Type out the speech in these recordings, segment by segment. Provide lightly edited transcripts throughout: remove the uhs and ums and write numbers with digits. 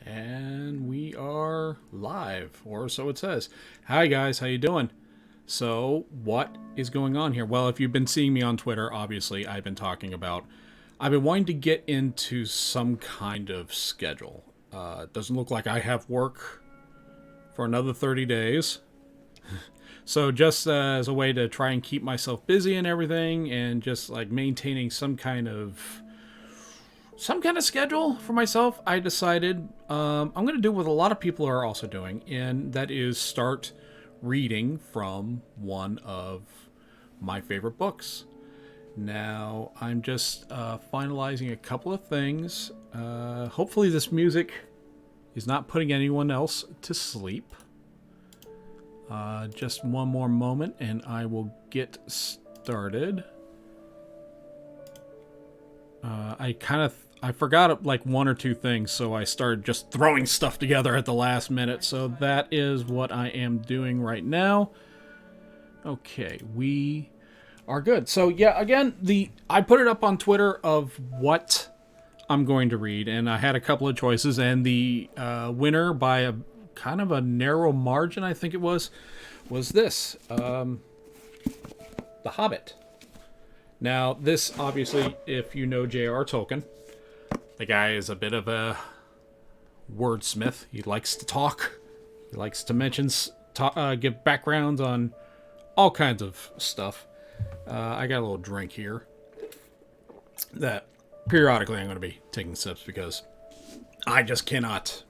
And we are live, or so it says. Hi guys, how you doing? So, what is going on here? Well, if you've been seeing me on Twitter, obviously I've been talking about I've been wanting to get into some kind of schedule. It doesn't look like I have work for another 30 days. So just as a way to try and keep myself busy and everything and just like maintaining some kind of schedule for myself, I decided I'm going to do what a lot of people are also doing, and that is start reading from one of my favorite books. Now, I'm just finalizing a couple of things. Hopefully, this music is not putting anyone else to sleep. Just one more moment, and I will get started. I forgot like one or two things, so I started just throwing stuff together at the last minute. So that is what I am doing right now. Okay, we are good. So yeah, again, I put it up on Twitter of what I'm going to read, and I had a couple of choices, and the winner by a kind of a narrow margin, I think it was this, The Hobbit. Now, this obviously, if you know J.R. Tolkien, the guy is a bit of a wordsmith. He likes to talk. He likes to give backgrounds on all kinds of stuff. I got a little drink here that periodically I'm going to be taking sips because I just cannot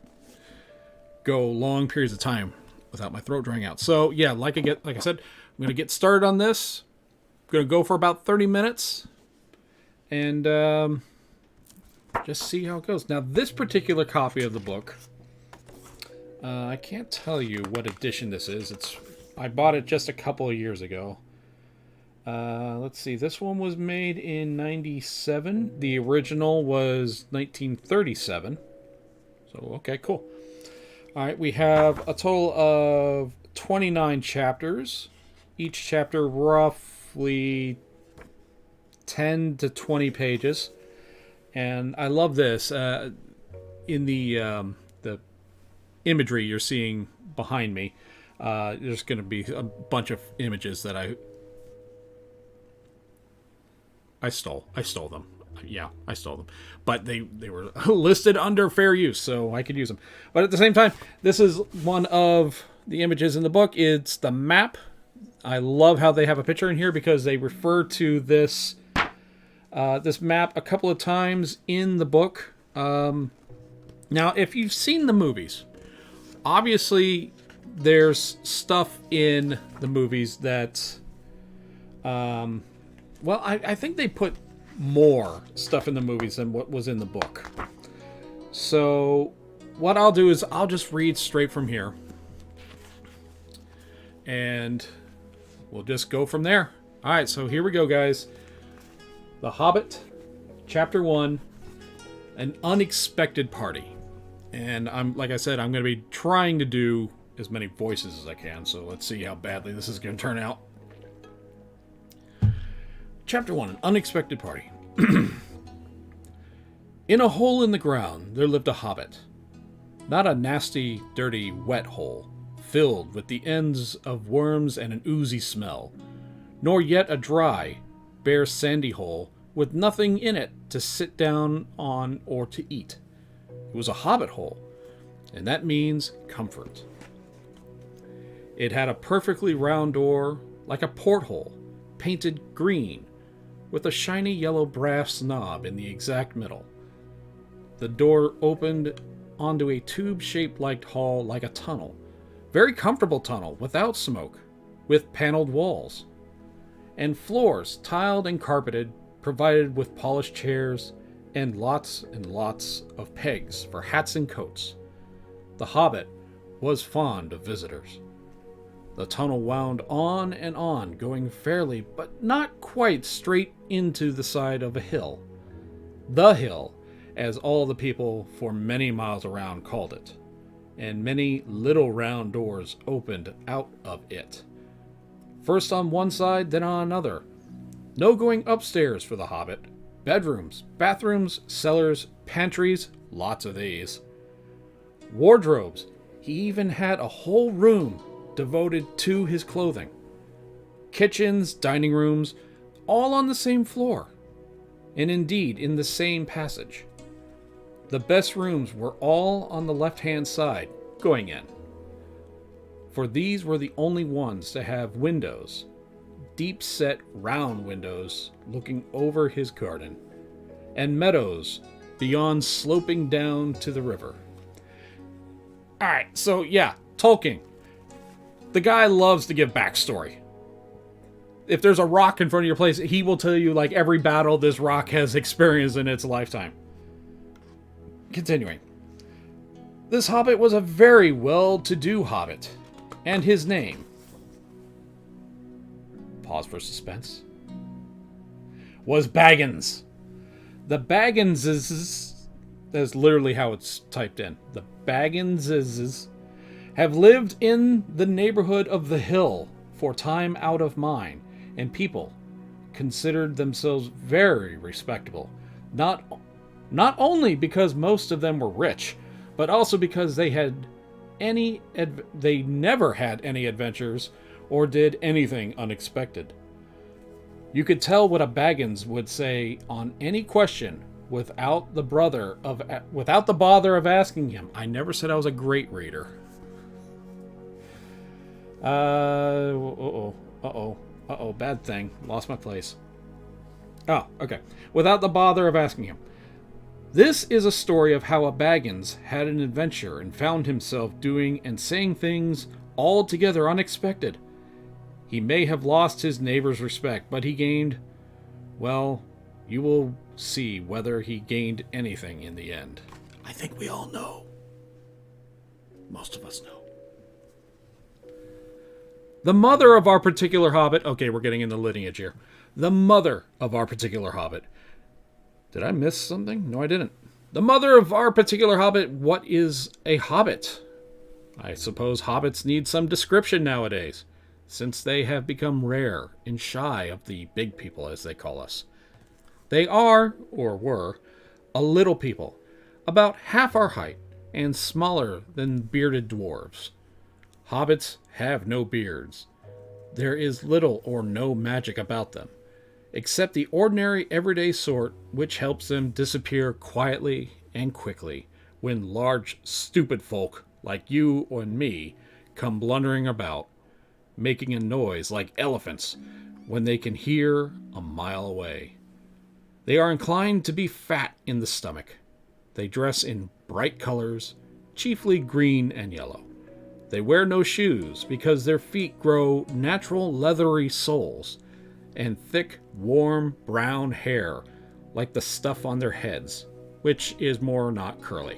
go long periods of time without my throat drying out. So yeah, like I said, I'm going to get started on this. I'm going to go for about 30 minutes and just see how it goes. Now, this particular copy of the book, I can't tell you what edition this is. I bought it just a couple of years ago. Let's see. This one was made in 97. The original was 1937. So, okay, cool. All right, we have a total of 29 chapters. Each chapter roughly 10 to 20 pages. And I love this. In the imagery you're seeing behind me, there's going to be a bunch of images that I stole. I stole them. Yeah, I stole them. But they were listed under fair use, so I could use them. But at the same time, this is one of the images in the book. It's the map. I love how they have a picture in here because they refer to this map a couple of times in the book. Now, if you've seen the movies, obviously there's stuff in the movies that, I think they put more stuff in the movies than what was in the book. So what I'll do is I'll just read straight from here, and we'll just go from there. All right, so here we go, guys. The Hobbit, Chapter 1, An Unexpected Party. And like I said, I'm going to be trying to do as many voices as I can, so let's see how badly this is going to turn out. Chapter 1, An Unexpected Party. In a hole in the ground, there lived a hobbit. Not a nasty, dirty, wet hole, filled with the ends of worms and an oozy smell, nor yet a dry, bare sandy hole with nothing in it to sit down on or to eat. It was a hobbit hole, and that means comfort. It had a perfectly round door, like a porthole, painted green, with a shiny yellow brass knob in the exact middle. The door opened onto a tube-shaped like hall like a tunnel. Very comfortable tunnel, without smoke, with paneled walls. And floors, tiled and carpeted, provided with polished chairs, and lots of pegs for hats and coats. The Hobbit was fond of visitors. The tunnel wound on and on, going fairly, but not quite straight into the side of a hill. The hill, as all the people for many miles around called it, and many little round doors opened out of it. First on one side, then on another. No going upstairs for the Hobbit. Bedrooms, bathrooms, cellars, pantries, lots of these. wardrobes. He even had a whole room devoted to his clothing. Kitchens, dining rooms, all on the same floor, and indeed in the same passage. The best rooms were all on the left-hand side, going in, for these were the only ones to have windows, deep-set round windows looking over his garden, and meadows beyond sloping down to the river. Alright, so yeah, Tolkien. The guy loves to give backstory. If there's a rock in front of your place, he will tell you like every battle this rock has experienced in its lifetime. Continuing. This hobbit was a very well-to-do hobbit, and his name, pause for suspense, was Baggins. The Bagginses, that's literally how it's typed in. The Bagginses have lived in the neighborhood of the hill for time out of mind, and people considered themselves very respectable, not only because most of them were rich, but also because they never had any adventures or did anything unexpected. You could tell what a Baggins would say on any question without the bother of asking him. I never said I was a great reader. Bad thing. Lost my place. Oh, okay. Without the bother of asking him. This is a story of how a Baggins had an adventure and found himself doing and saying things altogether unexpected. He may have lost his neighbor's respect, but he gained, well, you will see whether he gained anything in the end. I think we all know. Most of us know. The mother of our particular hobbit... Okay, we're getting into lineage here. The mother of our particular hobbit. Did I miss something? No, I didn't. The mother of our particular hobbit. What is a hobbit? I suppose hobbits need some description nowadays, since they have become rare and shy of the big people, as they call us. They are, or were, a little people, about half our height, and smaller than bearded dwarves. Hobbits have no beards. There is little or no magic about them, except the ordinary everyday sort which helps them disappear quietly and quickly when large stupid folk like you and me come blundering about, making a noise like elephants when they can hear a mile away. They are inclined to be fat in the stomach. They dress in bright colors, chiefly green and yellow. They wear no shoes because their feet grow natural leathery soles and thick, warm, brown hair like the stuff on their heads, which is more not curly.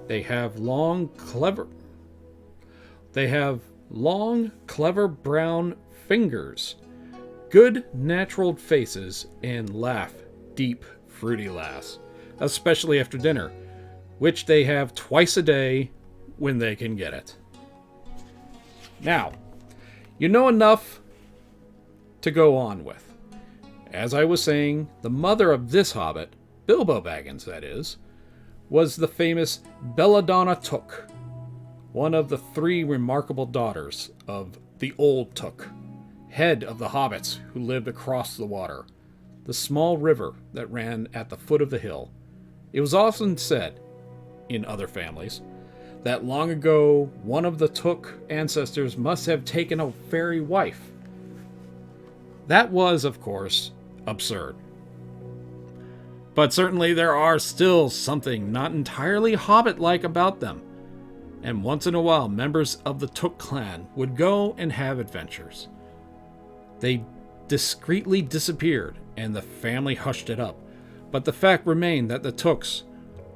They have long, clever brown fingers, good natural faces, and laugh deep, fruity laughs, especially after dinner, which they have twice a day when they can get it. Now, you know enough to go on with. As I was saying, the mother of this hobbit, Bilbo Baggins that is, was the famous Belladonna Took, one of the 3 remarkable daughters of the Old Took, head of the hobbits who lived across the water, the small river that ran at the foot of the hill. It was often said, in other families, that long ago one of the Took ancestors must have taken a fairy wife. That was, of course, absurd. But certainly there are still something not entirely hobbit-like about them, and once in a while members of the Took clan would go and have adventures. They discreetly disappeared, and the family hushed it up, but the fact remained that the Tooks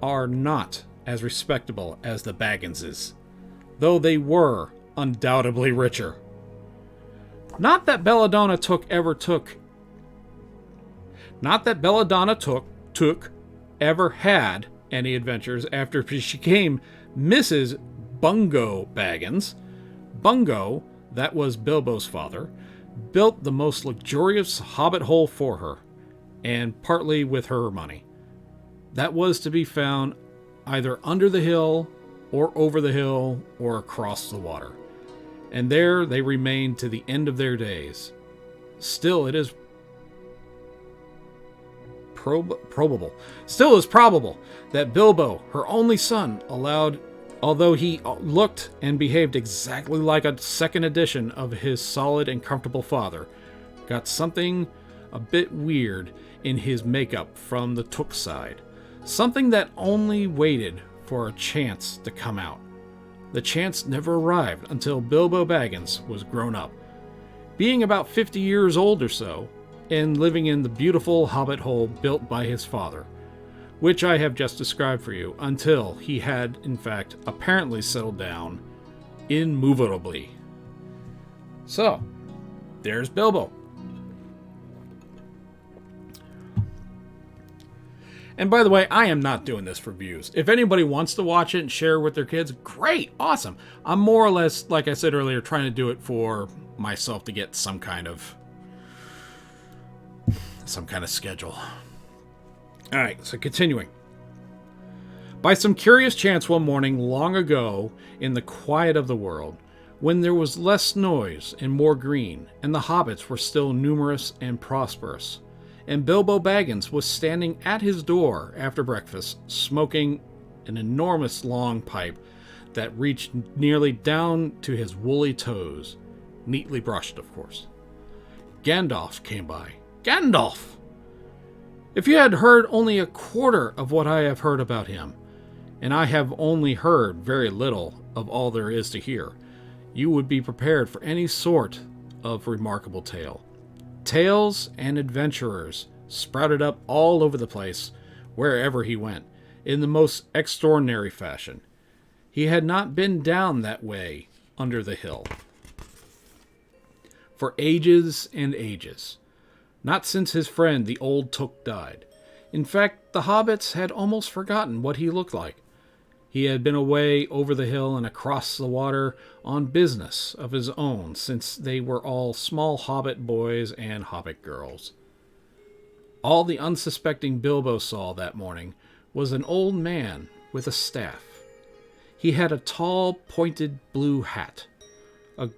are not as respectable as the Bagginses, though they were undoubtedly richer. Not that Belladonna Took ever had any adventures after she became Mrs. Bungo Baggins. Bungo, that was Bilbo's father, built the most luxurious hobbit hole for her, and partly with her money. That was to be found either under the hill, or over the hill, or across the water. And there they remained to the end of their days. Still, it is probable that Bilbo, her only son, although he looked and behaved exactly like a second edition of his solid and comfortable father, got something a bit weird in his makeup from the Took side. Something that only waited for a chance to come out. The chance never arrived until Bilbo Baggins was grown up, being about 50 years old or so, and living in the beautiful hobbit hole built by his father, which I have just described for you, until he had, in fact, apparently settled down immovably. So, there's Bilbo. And by the way, I am not doing this for views. If anybody wants to watch it and share it with their kids, great, awesome. I'm more or less, like I said earlier, trying to do it for myself to get some kind of schedule. Alright, so continuing. By some curious chance one morning long ago in the quiet of the world, when there was less noise and more green, and the hobbits were still numerous and prosperous, and Bilbo Baggins was standing at his door after breakfast, smoking an enormous long pipe that reached nearly down to his woolly toes, neatly brushed, of course. Gandalf came by. Gandalf! If you had heard only a quarter of what I have heard about him, and I have only heard very little of all there is to hear, you would be prepared for any sort of remarkable tale. Tales and adventurers sprouted up all over the place, wherever he went, in the most extraordinary fashion. He had not been down that way under the hill for ages and ages. Not since his friend the old Took died. In fact, the hobbits had almost forgotten what he looked like. He had been away over the hill and across the water on business of his own since they were all small hobbit boys and hobbit girls. All the unsuspecting Bilbo saw that morning was an old man with a staff. He had a tall, pointed blue hat, a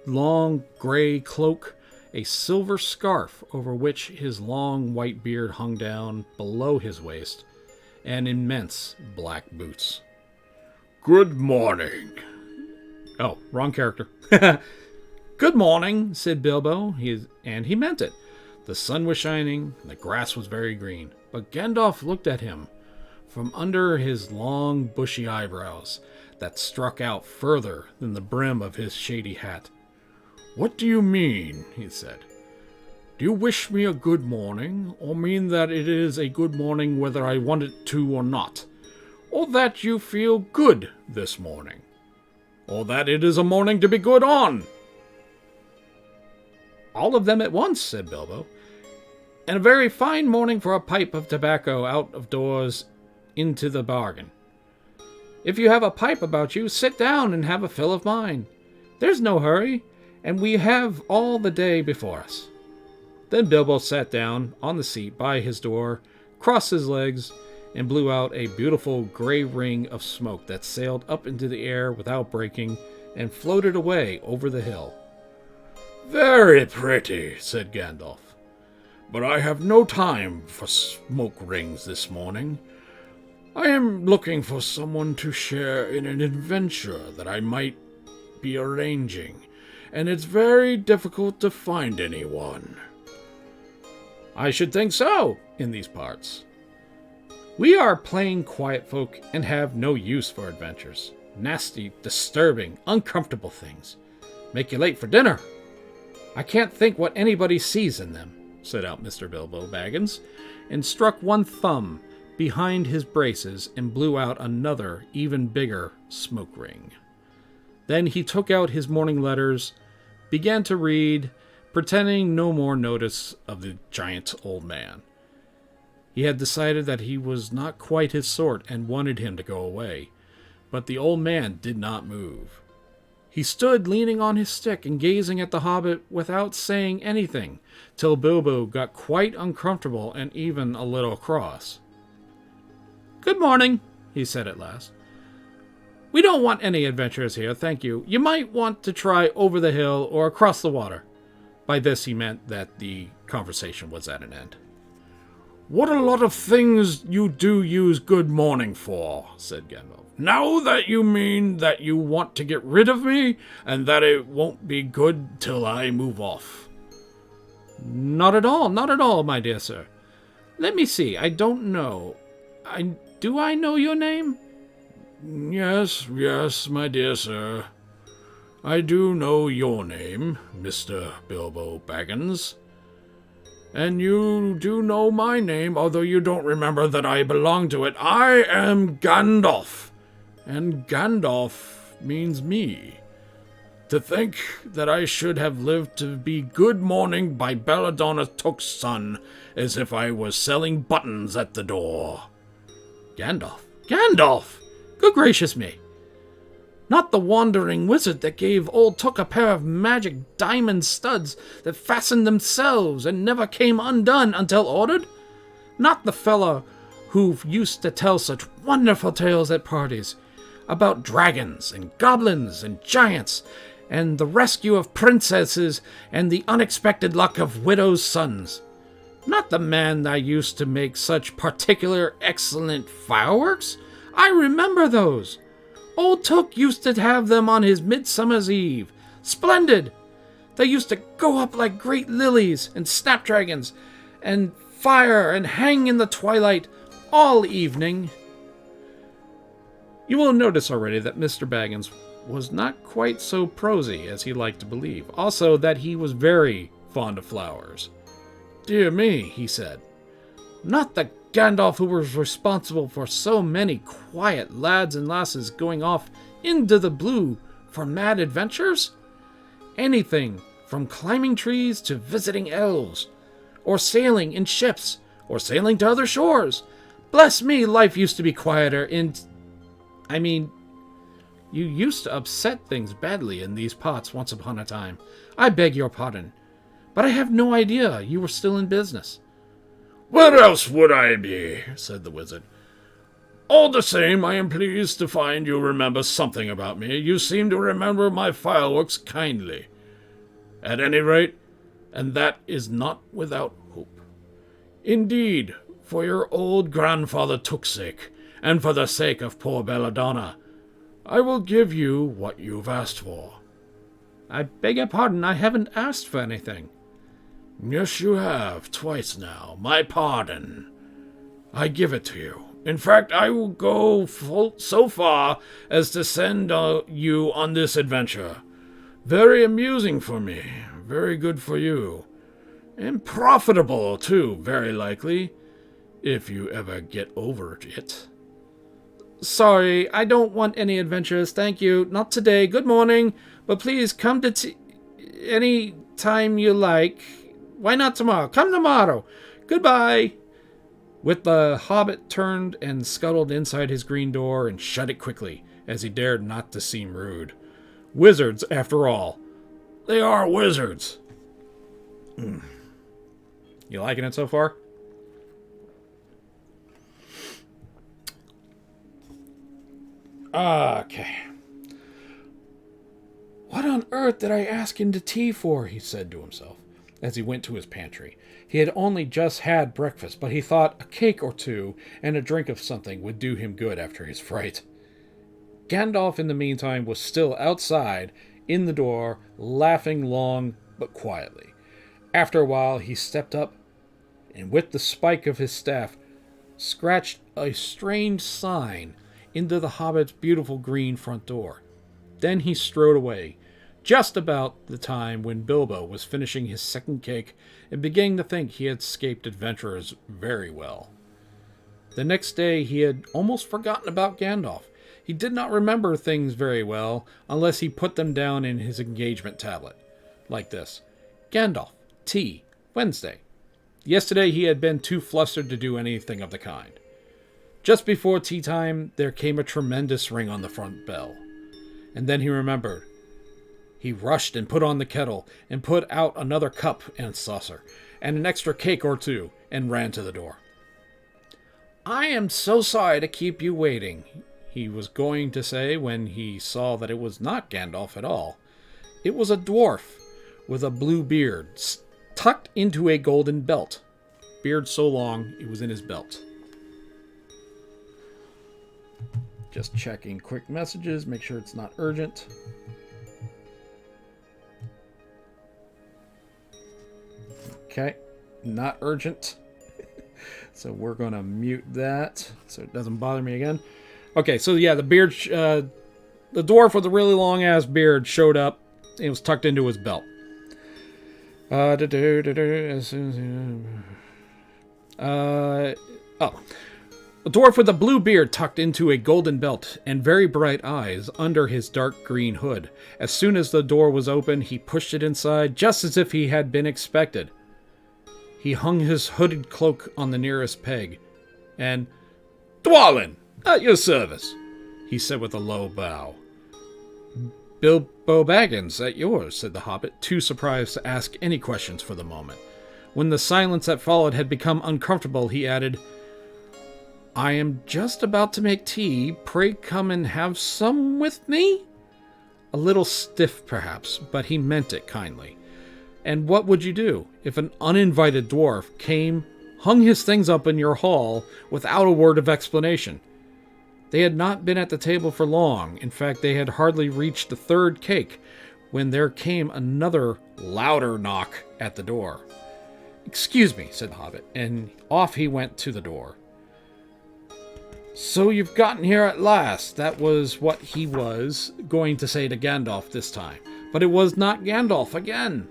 long gray cloak, a silver scarf over which his long white beard hung down below his waist, and immense black boots. "Good morning." Oh, wrong character. "Good morning," said Bilbo, and he meant it. The sun was shining, and the grass was very green, but Gandalf looked at him from under his long, bushy eyebrows that struck out further than the brim of his shady hat. "What do you mean?" he said. "Do you wish me a good morning, or mean that it is a good morning whether I want it to or not? Or that you feel good this morning? Or that it is a morning to be good on?" "All of them at once," said Bilbo. "And a very fine morning for a pipe of tobacco out of doors into the bargain. If you have a pipe about you, sit down and have a fill of mine. There's no hurry, and we have all the day before us." Then Bilbo sat down on the seat by his door, crossed his legs, and blew out a beautiful gray ring of smoke that sailed up into the air without breaking and floated away over the hill. "Very pretty," said Gandalf. "But I have no time for smoke rings this morning. I am looking for someone to share in an adventure that I might be arranging, and it's very difficult to find anyone." "I should think so, in these parts. We are plain quiet folk and have no use for adventures. Nasty, disturbing, uncomfortable things. Make you late for dinner. I can't think what anybody sees in them," said out Mr. Bilbo Baggins, and struck one thumb behind his braces and blew out another, even bigger, smoke ring. Then he took out his morning letters, began to read, pretending no more notice of the giant old man. He had decided that he was not quite his sort and wanted him to go away, but the old man did not move. He stood leaning on his stick and gazing at the hobbit without saying anything, till Bilbo got quite uncomfortable and even a little cross. "Good morning," he said at last. "We don't want any adventurers here, thank you. You might want to try over the hill or across the water." By this he meant that the conversation was at an end. "What a lot of things you do use good morning for," said Gandalf. "Now that you mean that you want to get rid of me, and that it won't be good till I move off." Not at all, my dear sir. Let me see, I don't know. Do I know your name?" Yes, my dear sir. I do know your name, Mr. Bilbo Baggins. And you do know my name, although you don't remember that I belong to it. I am Gandalf, and Gandalf means me. To think that I should have lived to be good morning by Belladonna Took's son, as if I was selling buttons at the door. Gandalf! Good gracious me! Not the wandering wizard that gave old Took a pair of magic diamond studs that fastened themselves and never came undone until ordered? Not the fellow who used to tell such wonderful tales at parties about dragons and goblins and giants and the rescue of princesses and the unexpected luck of widows' sons. Not the man that used to make such particular excellent fireworks. I remember those. Old Took used to have them on his Midsummer's Eve. Splendid! They used to go up like great lilies and snapdragons and fire and hang in the twilight all evening. You will notice already that Mr. Baggins was not quite so prosy as he liked to believe. Also, that he was very fond of flowers. "Dear me," he said. "Not the Gandalf who was responsible for so many quiet lads and lasses going off into the blue for mad adventures? Anything from climbing trees to visiting elves, or sailing in ships, or sailing to other shores. Bless me, life used to be quieter you used to upset things badly in these parts once upon a time. I beg your pardon, but I have no idea you were still in business." "Where else would I be?" said the wizard. "All the same, I am pleased to find you remember something about me. You seem to remember my fireworks kindly. At any rate, and that is not without hope. Indeed, for your old grandfather Took's sake, and for the sake of poor Belladonna, I will give you what you've asked for." "I beg your pardon, I haven't asked for anything." "Yes, you have, twice now. My pardon. I give it to you. In fact, I will go so far as to send you on this adventure. Very amusing for me, very good for you, and profitable, too, very likely, if you ever get over it." "Sorry, I don't want any adventures, thank you. Not today. Good morning. But please come to any time you like. Why not tomorrow? Come tomorrow. Goodbye." With the Hobbit turned and scuttled inside his green door and shut it quickly, as he dared not to seem rude. Wizards, after all. They are wizards. You liking it so far? Okay. "What on earth did I ask him to tea for?" he said to himself, as he went to his pantry. He had only just had breakfast, but he thought a cake or two and a drink of something would do him good after his fright. Gandalf, in the meantime, was still outside, in the door, laughing long but quietly. After a while, he stepped up, and with the spike of his staff, scratched a strange sign into the Hobbit's beautiful green front door. Then he strode away, just about the time when Bilbo was finishing his second cake and beginning to think he had escaped adventurers very well. The next day he had almost forgotten about Gandalf. He did not remember things very well unless he put them down in his engagement tablet, like this: Gandalf, tea, Wednesday. Yesterday he had been too flustered to do anything of the kind. Just before tea time, there came a tremendous ring on the front bell. And then he remembered. He rushed and put on the kettle, and put out another cup and saucer, and an extra cake or two, and ran to the door. I am so sorry to keep you waiting, he was going to say when he saw that it was not Gandalf at all. It was a dwarf with a blue beard, tucked into a golden belt. Beard so long, it was in his belt. Just checking quick messages, make sure it's not urgent. Okay, not urgent. So we're going to mute that so it doesn't bother me again. Okay, so yeah, the beard, the dwarf with a really long-ass beard showed up. It was tucked into his belt. Oh. A dwarf with a blue beard tucked into a golden belt and very bright eyes under his dark green hood. As soon as the door was open, he pushed it inside, just as if he had been expected. He hung his hooded cloak on the nearest peg, and, "Dwalin, at your service," he said with a low bow. "Bilbo Baggins, at yours," said the hobbit, too surprised to ask any questions for the moment. When the silence that followed had become uncomfortable, he added, "I am just about to make tea. Pray come and have some with me?" A little stiff, perhaps, but he meant it kindly. And what would you do if an uninvited dwarf came, hung his things up in your hall without a word of explanation? They had not been at the table for long. In fact, they had hardly reached the third cake when there came another louder knock at the door. "Excuse me," said the hobbit, and off he went to the door. "So you've gotten here at last." That was what he was going to say to Gandalf this time. But it was not Gandalf again.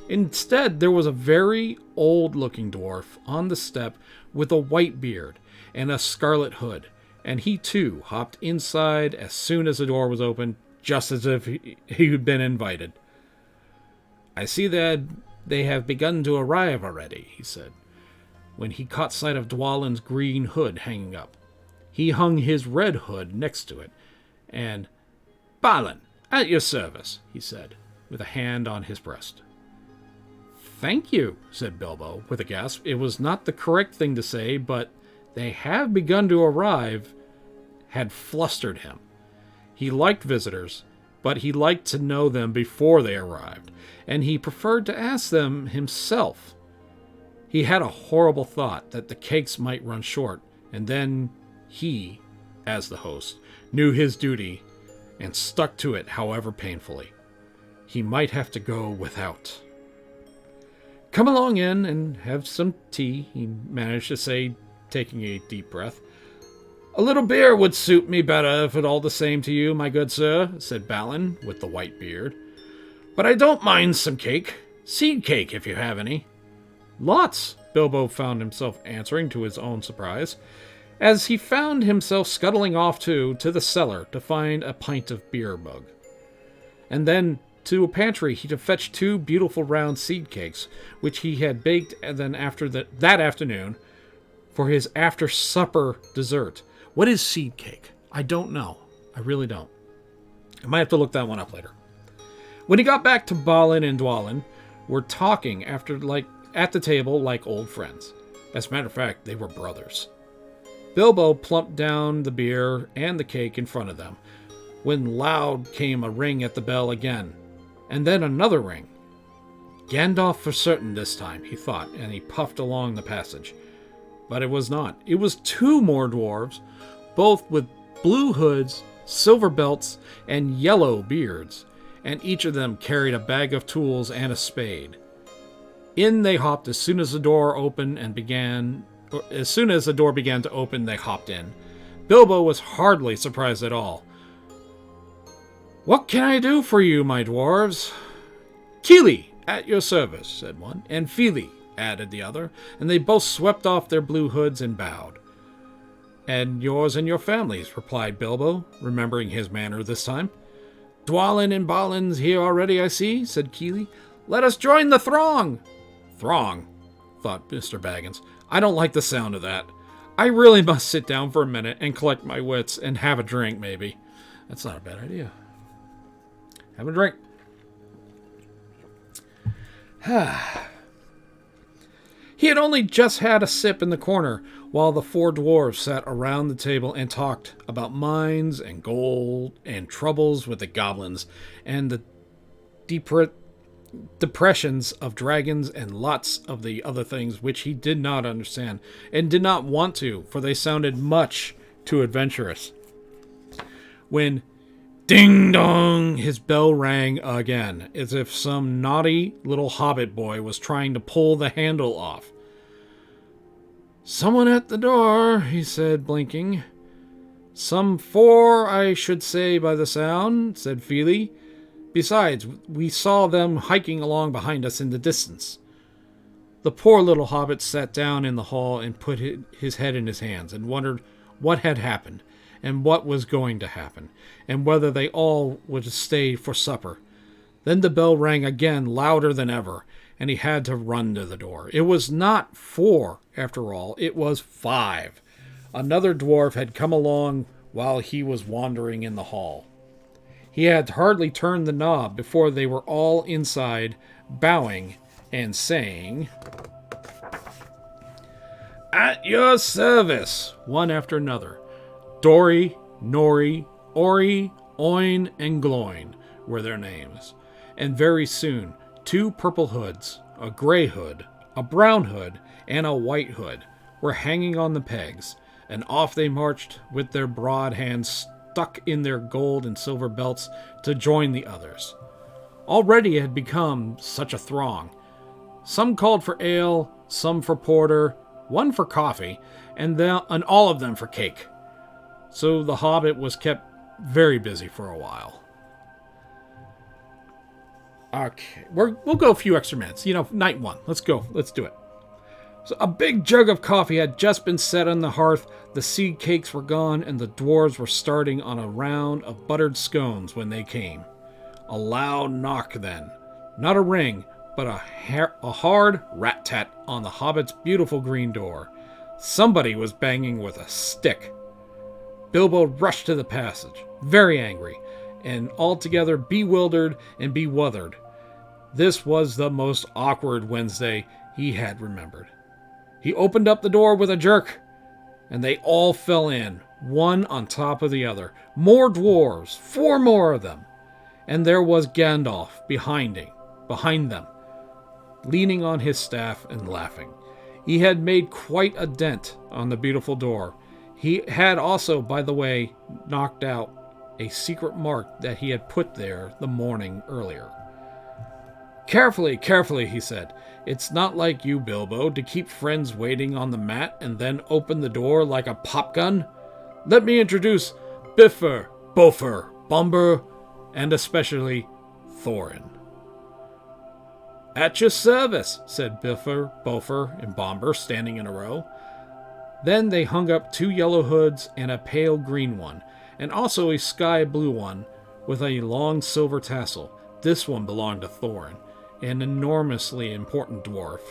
Instead, there was a very old-looking dwarf on the step with a white beard and a scarlet hood, and he too hopped inside as soon as the door was opened, just as if he'd been invited. "I see that they have begun to arrive already," he said, when he caught sight of Dwalin's green hood hanging up. He hung his red hood next to it, and, "Balin, at your service," he said, with a hand on his breast. "Thank you," said Bilbo, with a gasp. It was not the correct thing to say, but "they have begun to arrive" had flustered him. He liked visitors, but he liked to know them before they arrived, and he preferred to ask them himself. He had a horrible thought that the cakes might run short, and then he, as the host, knew his duty and stuck to it however painfully. He might have to go without. "Come along in and have some tea," he managed to say, taking a deep breath. "A little beer would suit me better if it all the same to you, my good sir," said Balin with the white beard. "But I don't mind some cake. Seed cake, if you have any." "Lots," Bilbo found himself answering to his own surprise, as he found himself scuttling off to the cellar to find a pint of beer mug. And then to a pantry he to fetch 2 beautiful round seed cakes, which he had baked and then after that afternoon for his after-supper dessert. What is seed cake? I don't know. I really don't. I might have to look that one up later. When he got back to Balin and Dwalin, were talking at the table like old friends. As a matter of fact, they were brothers. Bilbo plumped down the beer and the cake in front of them, when loud came a ring at the bell again, and then another ring. Gandalf for certain this time, he thought, and he puffed along the passage. But it was not. It was 2 more dwarves, both with blue hoods, silver belts, and yellow beards, and each of them carried a bag of tools and a spade. In they hopped as soon as the door began to open, they hopped in. Bilbo was hardly surprised at all. "What can I do for you, my dwarves?" "Kili, at your service," said one, and Fili, added the other, and they both swept off their blue hoods and bowed. "And yours and your families," replied Bilbo, remembering his manner this time. "Dwalin and Balin's here already, I see," said Kili. "Let us join the throng." "Throng," thought Mr. Baggins. "I don't like the sound of that. I really must sit down for a minute and collect my wits and have a drink, maybe." That's not a bad idea. Have a drink. He had only just had a sip in the corner while the 4 dwarves sat around the table and talked about mines and gold and troubles with the goblins and the depressions of dragons and lots of the other things which he did not understand and did not want to, for they sounded much too adventurous. When ding dong, his bell rang again, as if some naughty little hobbit boy was trying to pull the handle off. "Someone at the door," he said, blinking. "Some 4, I should say by the sound," said Feely. "Besides, we saw them hiking along behind us in the distance." The poor little hobbit sat down in the hall and put his head in his hands and wondered what had happened and what was going to happen, and whether they all would stay for supper. Then the bell rang again, louder than ever, and he had to run to the door. It was not 4, after all, it was 5. Another dwarf had come along while he was wandering in the hall. He had hardly turned the knob before they were all inside, bowing and saying, "At your service," one after another. Dory, Nori, Ori, Oin, and Gloin were their names. And very soon, 2 purple hoods, a gray hood, a brown hood, and a white hood were hanging on the pegs, and off they marched with their broad hands stuck in their gold and silver belts to join the others. Already it had become such a throng. Some called for ale, some for porter, one for coffee, and all of them for cake. So the hobbit was kept very busy for a while. Okay, we'll go a few extra minutes. Night 1. Let's go. Let's do it. So a big jug of coffee had just been set on the hearth, the seed cakes were gone, and the dwarves were starting on a round of buttered scones when they came. A loud knock then. Not a ring, but a hard rat-tat on the hobbit's beautiful green door. Somebody was banging with a stick. Bilbo rushed to the passage, very angry, and altogether bewildered and bewuthered. This was the most awkward Wednesday he had remembered. He opened up the door with a jerk, and they all fell in, one on top of the other. More dwarves, 4 more of them. And there was Gandalf behind them, leaning on his staff and laughing. He had made quite a dent on the beautiful door. He had also, by the way, knocked out a secret mark that he had put there the morning earlier. Carefully, he said. "It's not like you, Bilbo, to keep friends waiting on the mat and then open the door like a popgun. Let me introduce Bifur, Bofer, Bomber, and especially Thorin." "At your service," said Bifur, Bofer, and Bomber, standing in a row. Then they hung up 2 yellow hoods and a pale green one, and also a sky blue one with a long silver tassel. This one belonged to Thorin, an enormously important dwarf.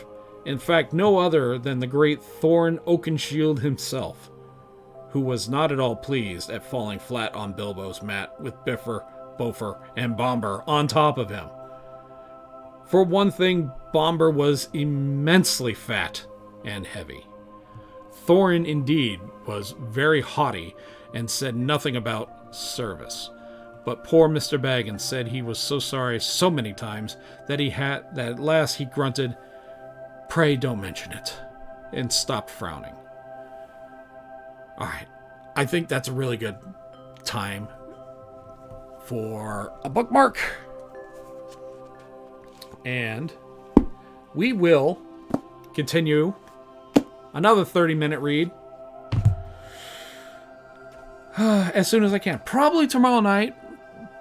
In fact, no other than the great Thorin Oakenshield himself, who was not at all pleased at falling flat on Bilbo's mat with Bifur, Bofer, and Bomber on top of him. For one thing, Bomber was immensely fat and heavy. Thorin, indeed, was very haughty and said nothing about service. But poor Mr. Baggins said he was so sorry so many times that at last he grunted, "Pray don't mention it," and stopped frowning. All right, I think that's a really good time for a bookmark. And we will continue another 30-minute read as soon as I can. Probably tomorrow night.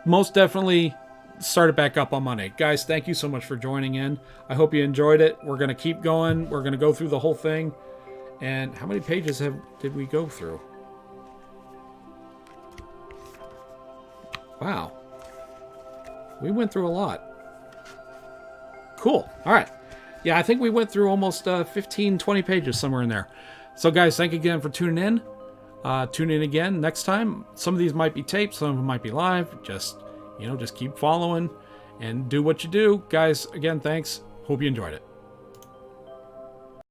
Most definitely start it back up on Monday. Guys, thank you so much for joining in. I hope you enjoyed it. We're going to keep going. We're going to go through the whole thing. And how many pages did we go through? Wow. We went through a lot. Cool. All right. Yeah, I think we went through almost 15, 20 pages, somewhere in there. So, guys, thank you again for tuning in. Tune in again next time. Some of these might be taped. Some of them might be live. Just keep following and do what you do. Guys, again, thanks. Hope you enjoyed it.